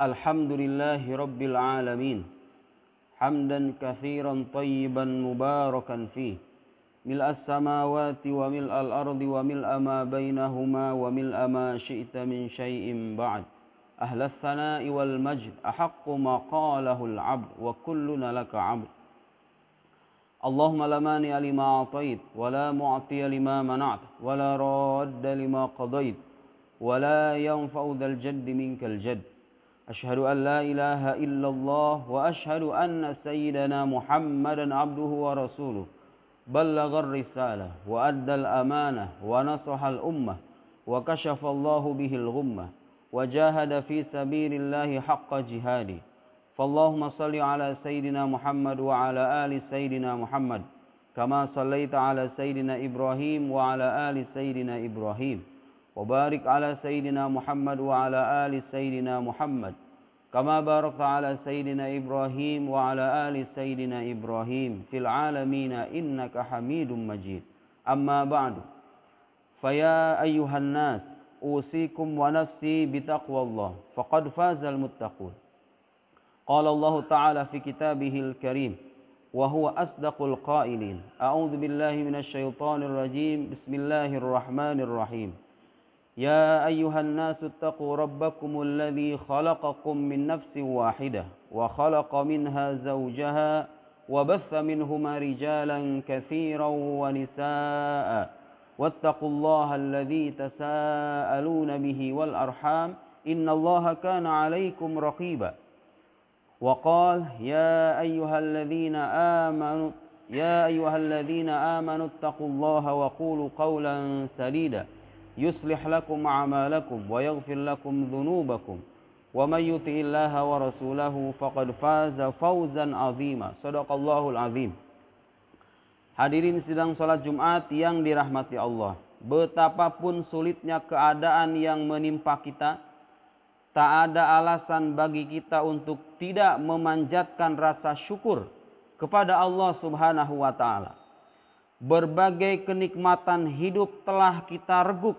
Alhamdulillahi Rabbil Alamin. Hamdan kathiran tayyiban mubarakan fih. Mil'as samawati wa mil'al ardi wa mil'a ma bainahuma wa mil'a ma syi'ta min syai'in ba'd. Ahlas thana'i wal majd ahaqqu ma qalahul 'abd wa kulluna laka 'abd. Allahumma la mani'a lima a'tait wa la mu'tiya lima mana'ta wa la radda lima qadait wa la yanfa'u dzal jaddi minkal jadd. Asyhadu an la ilaha illallah wa asyhadu anna sayyidana Muhammadan abduhu wa rasuluh. Ballaghar risalah wa addal amanah wa nasahal ummah wa kashafallahu bihil ghummah wa jahada fi sabilillahi haqqa jihadi. Fallahumma salli ala sayyidina Muhammad wa ala ali sayyidina Muhammad kama sallaita ala sayyidina Ibrahim wa ala ali sayyidina Ibrahim wa barik ala sayyidina Muhammad wa ala ali sayyidina Muhammad kama barakta ala sayyidina Ibrahim wa ala ali sayyidina Ibrahim fil alamina innaka Hamidum Majid. Amma ba'du. Faya ayyuhan nas usikum wa nafsi bitaqwallah faqad fazal muttaqun. Qala Allah Ta'ala fi kitabihil karim wa huwa asdaqul qailin. A'udzu billahi minasy syaithanir rajim. Bismillahirrahmanirrahim. Ya ayyuhan nasu ittaqu rabbakumul ladzi khalaqakum min nafsin wahidah wa khalaqa minha zawjaha wa batha minhuma rijalan katsiran wa nisaa'a wattaqullaha alladzi tasaaluna bihi wal arham innallaha kana 'alaikum raqiba. وقال يا أيها الذين آمنوا اتقوا الله وقولوا قولا سديدا يصلح لكم أعمالكم ويغفر لكم ذنوبكم ومن يطع الله ورسوله فقد فاز فوزا عظيما. Shadaqallahul azim. Hadirin sidang salat Jumat yang dirahmati Allah. Betapapun sulitnya keadaan yang menimpa kita, tak ada alasan bagi kita untuk tidak memanjatkan rasa syukur kepada Allah Subhanahu wa Ta'ala. Berbagai kenikmatan hidup telah kita reguk,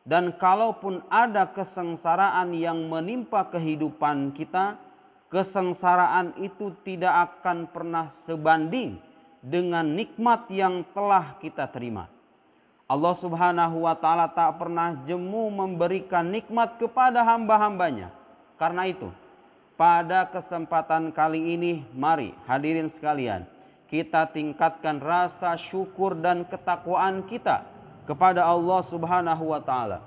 dan kalaupun ada kesengsaraan yang menimpa kehidupan kita, kesengsaraan itu tidak akan pernah sebanding dengan nikmat yang telah kita terima. Allah Subhanahu wa Ta'ala tak pernah jemu memberikan nikmat kepada hamba-hambanya. Karena itu, pada kesempatan kali ini, mari hadirin sekalian, kita tingkatkan rasa syukur dan ketakwaan kita kepada Allah Subhanahu wa Ta'ala.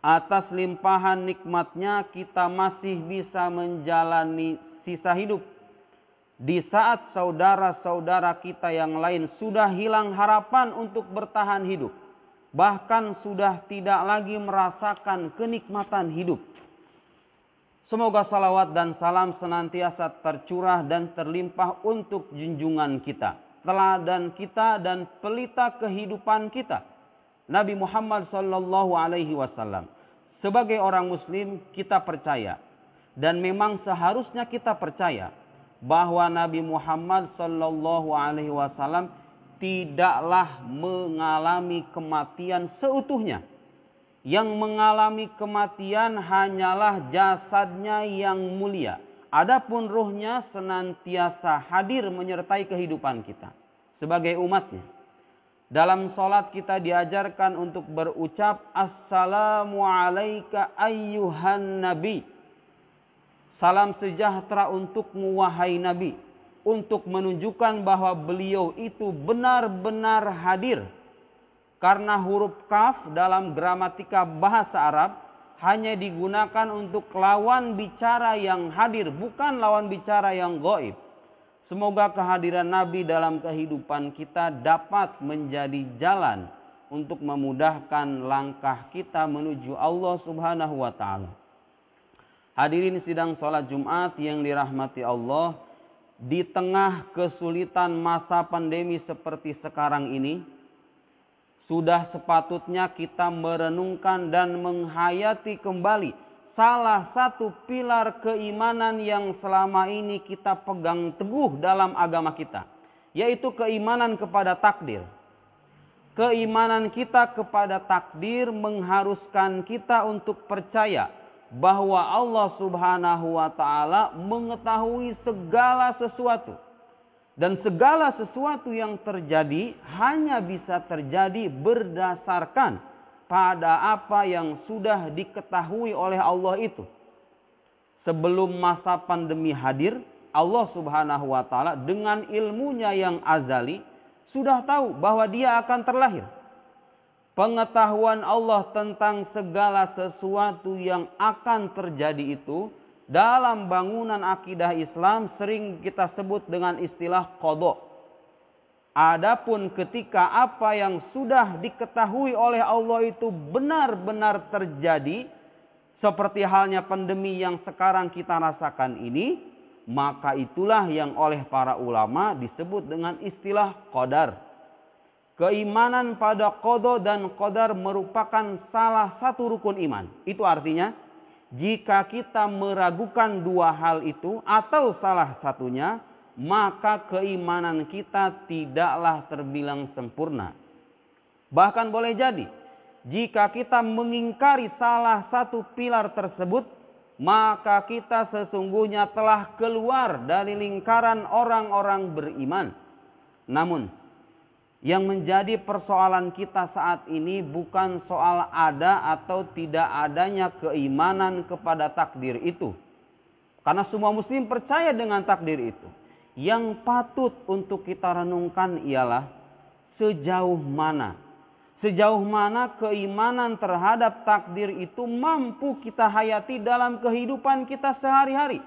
Atas limpahan nikmatnya kita masih bisa menjalani sisa hidup. Di saat saudara-saudara kita yang lain sudah hilang harapan untuk bertahan hidup, bahkan sudah tidak lagi merasakan kenikmatan hidup. Semoga salawat dan salam senantiasa tercurah dan terlimpah untuk junjungan kita, teladan kita dan pelita kehidupan kita, Nabi Muhammad sallallahu alaihi wasallam. Sebagai orang muslim kita percaya, dan memang seharusnya kita percaya, bahwa Nabi Muhammad sallallahu alaihi wasallam tidaklah mengalami kematian seutuhnya. Yang mengalami kematian hanyalah jasadnya yang mulia. Adapun ruhnya senantiasa hadir menyertai kehidupan kita sebagai umatnya. Dalam salat kita diajarkan untuk berucap assalamu alayka ayyuhan nabi. Salam sejahtera untukmu wahai Nabi, untuk menunjukkan bahwa beliau itu benar-benar hadir. Karena huruf kaf dalam gramatika bahasa Arab hanya digunakan untuk lawan bicara yang hadir, bukan lawan bicara yang gaib. Semoga kehadiran Nabi dalam kehidupan kita dapat menjadi jalan untuk memudahkan langkah kita menuju Allah Subhanahu wa Ta'ala. Hadirin sidang salat Jumat yang dirahmati Allah, di tengah kesulitan masa pandemi seperti sekarang ini, sudah sepatutnya kita merenungkan dan menghayati kembali salah satu pilar keimanan yang selama ini kita pegang teguh dalam agama kita, yaitu keimanan kepada takdir. Keimanan kita kepada takdir mengharuskan kita untuk percaya bahwa Allah Subhanahu wa taala mengetahui segala sesuatu. Dan segala sesuatu yang terjadi hanya bisa terjadi berdasarkan pada apa yang sudah diketahui oleh Allah itu. Sebelum masa pandemi hadir, Allah Subhanahu wa taala dengan ilmunya yang azali sudah tahu bahwa dia akan terlahir. Pengetahuan Allah tentang segala sesuatu yang akan terjadi itu dalam bangunan akidah Islam sering kita sebut dengan istilah qadha. Adapun ketika apa yang sudah diketahui oleh Allah itu benar-benar terjadi, seperti halnya pandemi yang sekarang kita rasakan ini, maka itulah yang oleh para ulama disebut dengan istilah qadar. Keimanan pada qadha dan qadar merupakan salah satu rukun iman. Itu artinya jika kita meragukan dua hal itu atau salah satunya, maka keimanan kita tidaklah terbilang sempurna. Bahkan boleh jadi jika kita mengingkari salah satu pilar tersebut, maka kita sesungguhnya telah keluar dari lingkaran orang-orang beriman. Namun yang menjadi persoalan kita saat ini bukan soal ada atau tidak adanya keimanan kepada takdir itu. Karena semua muslim percaya dengan takdir itu. Yang patut untuk kita renungkan ialah sejauh mana keimanan terhadap takdir itu mampu kita hayati dalam kehidupan kita sehari-hari.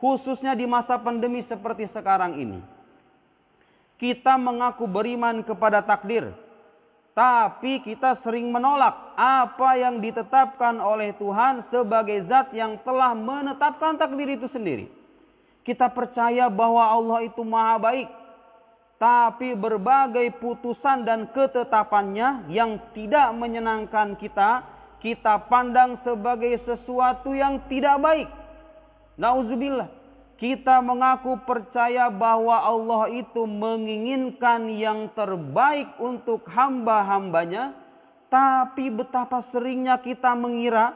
Khususnya di masa pandemi seperti sekarang ini. Kita mengaku beriman kepada takdir, tapi kita sering menolak apa yang ditetapkan oleh Tuhan sebagai zat yang telah menetapkan takdir itu sendiri. Kita percaya bahwa Allah itu maha baik, tapi berbagai putusan dan ketetapannya yang tidak menyenangkan kita pandang sebagai sesuatu yang tidak baik. Nauzubillah. Kita mengaku percaya bahwa Allah itu menginginkan yang terbaik untuk hamba-hambanya, tapi betapa seringnya kita mengira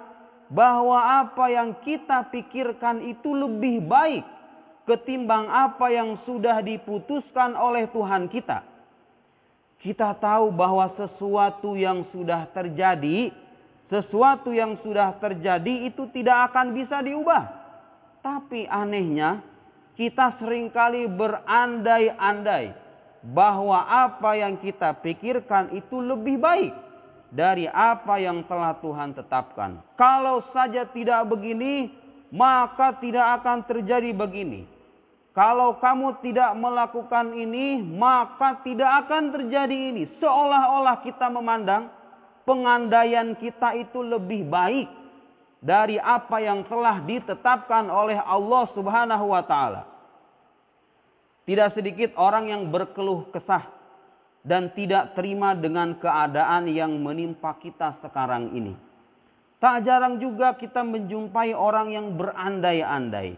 bahwa apa yang kita pikirkan itu lebih baik ketimbang apa yang sudah diputuskan oleh Tuhan kita. Kita tahu bahwa sesuatu yang sudah terjadi itu tidak akan bisa diubah. Tapi anehnya kita seringkali berandai-andai bahwa apa yang kita pikirkan itu lebih baik dari apa yang telah Tuhan tetapkan. Kalau saja tidak begini, maka tidak akan terjadi begini. Kalau kamu tidak melakukan ini, maka tidak akan terjadi ini. Seolah-olah kita memandang pengandaian kita itu lebih baik dari apa yang telah ditetapkan oleh Allah Subhanahu wa taala. Tidak sedikit orang yang berkeluh kesah dan tidak terima dengan keadaan yang menimpa kita sekarang ini. Tak jarang juga kita menjumpai orang yang berandai-andai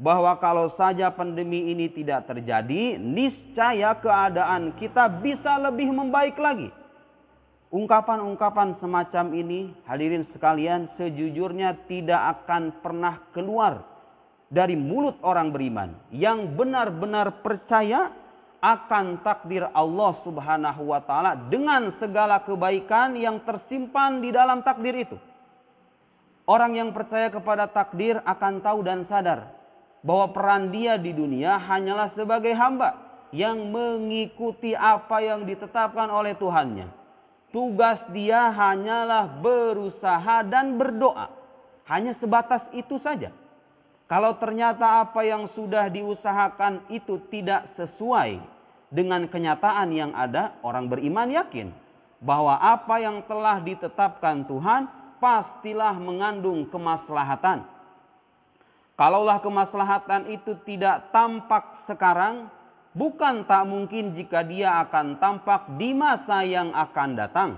bahwa kalau saja pandemi ini tidak terjadi, niscaya keadaan kita bisa lebih membaik lagi. Ungkapan-ungkapan semacam ini, hadirin sekalian, sejujurnya tidak akan pernah keluar dari mulut orang beriman yang benar-benar percaya akan takdir Allah Subhanahu wa taala dengan segala kebaikan yang tersimpan di dalam takdir itu. Orang yang percaya kepada takdir akan tahu dan sadar bahwa peran dia di dunia hanyalah sebagai hamba yang mengikuti apa yang ditetapkan oleh Tuhannya. Tugas dia hanyalah berusaha dan berdoa. Hanya sebatas itu saja. Kalau ternyata apa yang sudah diusahakan itu tidak sesuai dengan kenyataan yang ada, orang beriman yakin bahwa apa yang telah ditetapkan Tuhan pastilah mengandung kemaslahatan. Kalaulah kemaslahatan itu tidak tampak sekarang, bukan tak mungkin jika dia akan tampak di masa yang akan datang.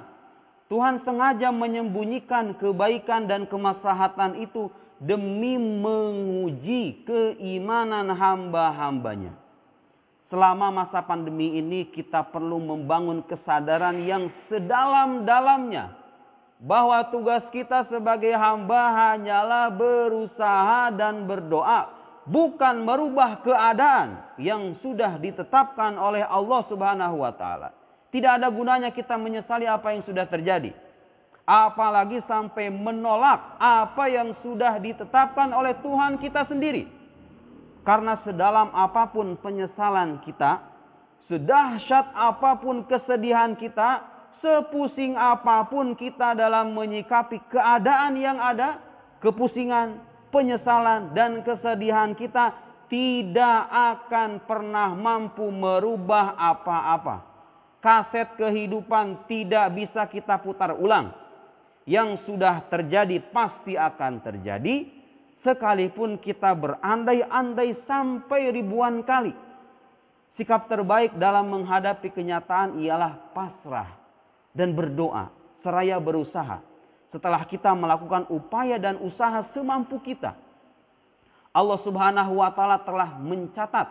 Tuhan sengaja menyembunyikan kebaikan dan kemaslahatan itu demi menguji keimanan hamba-hambanya. Selama masa pandemi ini kita perlu membangun kesadaran yang sedalam-dalamnya bahwa tugas kita sebagai hamba hanyalah berusaha dan berdoa, bukan merubah keadaan yang sudah ditetapkan oleh Allah Subhanahu wa taala. Tidak ada gunanya kita menyesali apa yang sudah terjadi, apalagi sampai menolak apa yang sudah ditetapkan oleh Tuhan kita sendiri. Karena sedalam apapun penyesalan kita, sedahsyat apapun kesedihan kita, sepusing apapun kita dalam menyikapi keadaan yang ada, kepusingan, penyesalan, dan kesedihan kita tidak akan pernah mampu merubah apa-apa. Kaset kehidupan tidak bisa kita putar ulang. Yang sudah terjadi pasti akan terjadi, sekalipun kita berandai-andai sampai ribuan kali. Sikap terbaik dalam menghadapi kenyataan ialah pasrah dan berdoa seraya berusaha. Setelah kita melakukan upaya dan usaha semampu kita, Allah Subhanahu wa taala telah mencatat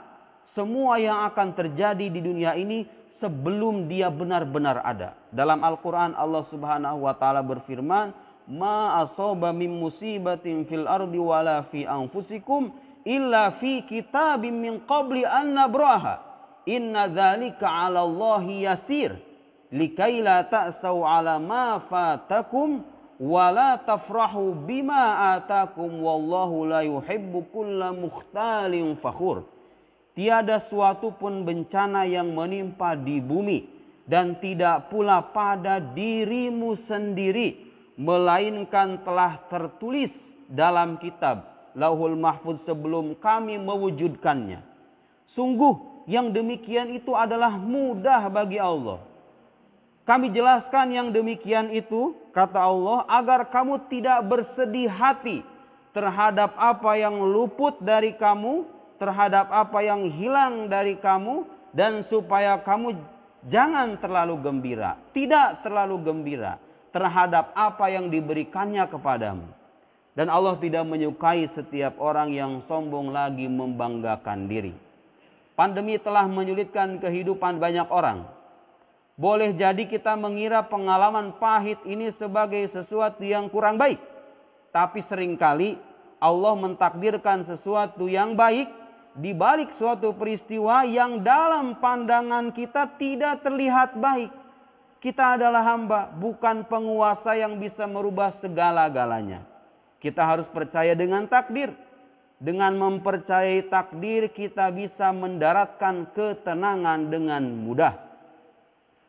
semua yang akan terjadi di dunia ini sebelum dia benar-benar ada. Dalam Al-Quran Allah Subhanahu wa taala berfirman, "Ma asaba min musibatin fil ardi wala fi anfusikum illa fi kitabim min qabli an nabraha. Inna dzalika 'ala Allahi yasir. Likai la ta'sau 'ala ma fatakum wa la tafrahu bima atakum wallahu la yuhibbu kulla mukhtalin fakhur." Tiada suatu pun bencana yang menimpa di bumi dan tidak pula pada dirimu sendiri, melainkan telah tertulis dalam kitab Lauhul Mahfuz sebelum kami mewujudkannya. Sungguh yang demikian itu adalah mudah bagi Allah. Kami jelaskan yang demikian itu, kata Allah, agar kamu tidak bersedih hati terhadap apa yang luput dari kamu, terhadap apa yang hilang dari kamu, dan supaya kamu jangan terlalu gembira, tidak terlalu gembira terhadap apa yang diberikannya kepadamu. Dan Allah tidak menyukai setiap orang yang sombong lagi membanggakan diri. Pandemi telah menyulitkan kehidupan banyak orang. Boleh jadi kita mengira pengalaman pahit ini sebagai sesuatu yang kurang baik. Tapi seringkali Allah mentakdirkan sesuatu yang baik di balik suatu peristiwa yang dalam pandangan kita tidak terlihat baik. Kita adalah hamba, bukan penguasa yang bisa merubah segala-galanya. Kita harus percaya dengan takdir. Dengan mempercayai takdir, kita bisa mendaratkan ketenangan dengan mudah.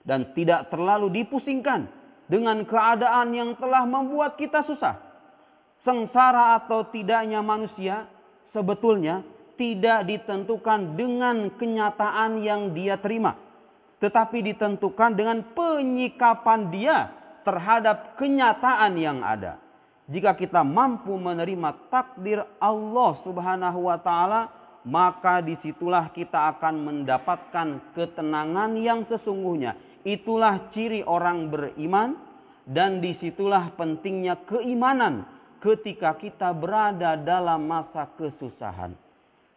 Dan tidak terlalu dipusingkan dengan keadaan yang telah membuat kita susah. Sengsara atau tidaknya manusia sebetulnya tidak ditentukan dengan kenyataan yang dia terima, tetapi ditentukan dengan penyikapan dia terhadap kenyataan yang ada. Jika kita mampu menerima takdir Allah Subhanahu wa taala, maka disitulah kita akan mendapatkan ketenangan yang sesungguhnya. Itulah ciri orang beriman, dan disitulah pentingnya keimanan ketika kita berada dalam masa kesusahan.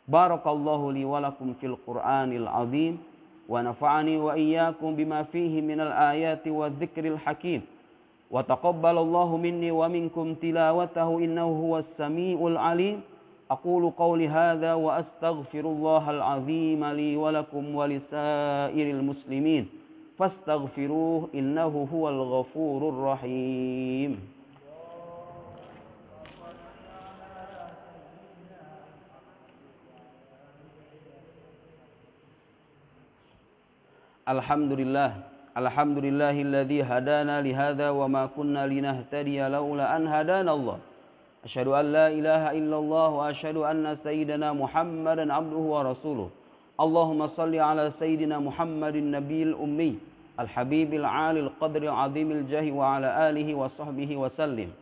Barakallahu li wa lakum fil Qur'anil azim wa nafa'ani wa iyyakum bima fihi minal ayati wa dzikril hakim wa taqabbalallahu minni wa minkum tilawatahu innahu huwas samiul alim. Aqulu qawli hadza wa astaghfirullahal azim li wa lakum wa lisairil muslimin fastaghfiruhu innahu huwal ghafurur rahim. Alhamdulillahilladzi hadana lihadza wa ma kunna linahtadiya laula an hadana Allah. Asyhadu an la ilaha illallah wa asyhadu anna sayyidana Muhammadan abduhu wa rasuluh. Allahumma salli ala sayyidina Muhammadin nabiyil ummi al-habibil alil qadri azimil jahi wa ala alihi wa sahbihi wa sallim.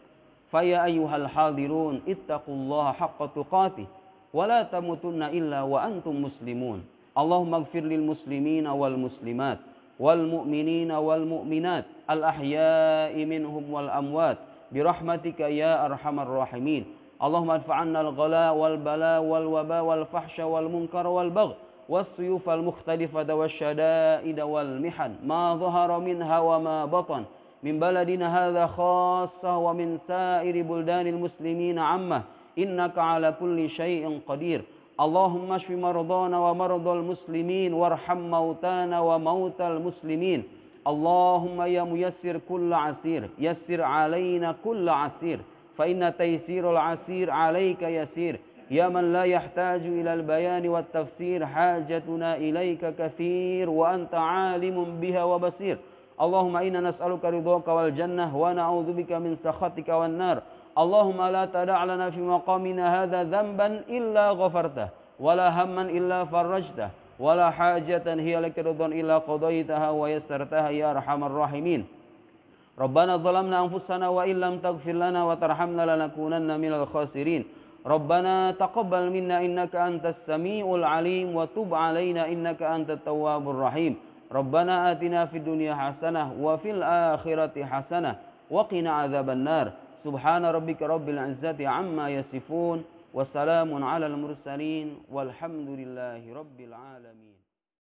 Faya ayyuhal hadirun ittaqullaha haqqa tuqatih wa la tamutunna illa wa antum muslimun. Allahumma ighfir lil muslimina wal muslimat wal mu'minina wal mu'minat al ahya'i minhum wal amwat birahmatika ya arhamar rahimin. Allahumma adfa'anna al ghala wal bala wal waba wal fahsya wal munkar wal bagh was suyuf al mukhtalifata wasyada'id wal mihan ma dhahara minha wa ma batan من بلدنا هذا خاصة ومن سائر بلدان المسلمين عامة إنك على كل شيء قدير. اللهم اشف مرضانا ومرضى المسلمين وارحم موتانا وموتى المسلمين. اللهم يا ميسر كل عسير يسر علينا كل عسير فإن تيسير العسير عليك يسير. يا من لا يحتاج إلى البيان والتفسير حاجتنا إليك كثير وأنت عالم بها وبصير. اللهم إنا نسألك رضاك والجنة ونعوذ بك من سخطك والنار. اللهم لا تدع لنا في مقامنا هذا ذنبا إلا غفرته ولا هما إلا فرجته ولا حاجة هي لك رضا إلا قضيتها ويسرتها يا أرحم الراحمين. ربنا ظلمنا أنفسنا وإن لم تغفر لنا وترحمنا لنكونن من الخاسرين. ربنا تقبل منا إنك أنت السميع العليم وتب علينا إنك أنت التواب الرحيم. ربنا آتنا في الدنيا حسنة وفي الآخرة حسنة وقنا عذاب النار. سبحان ربك رب العزة عما يصفون وسلام على المرسلين والحمد لله رب العالمين.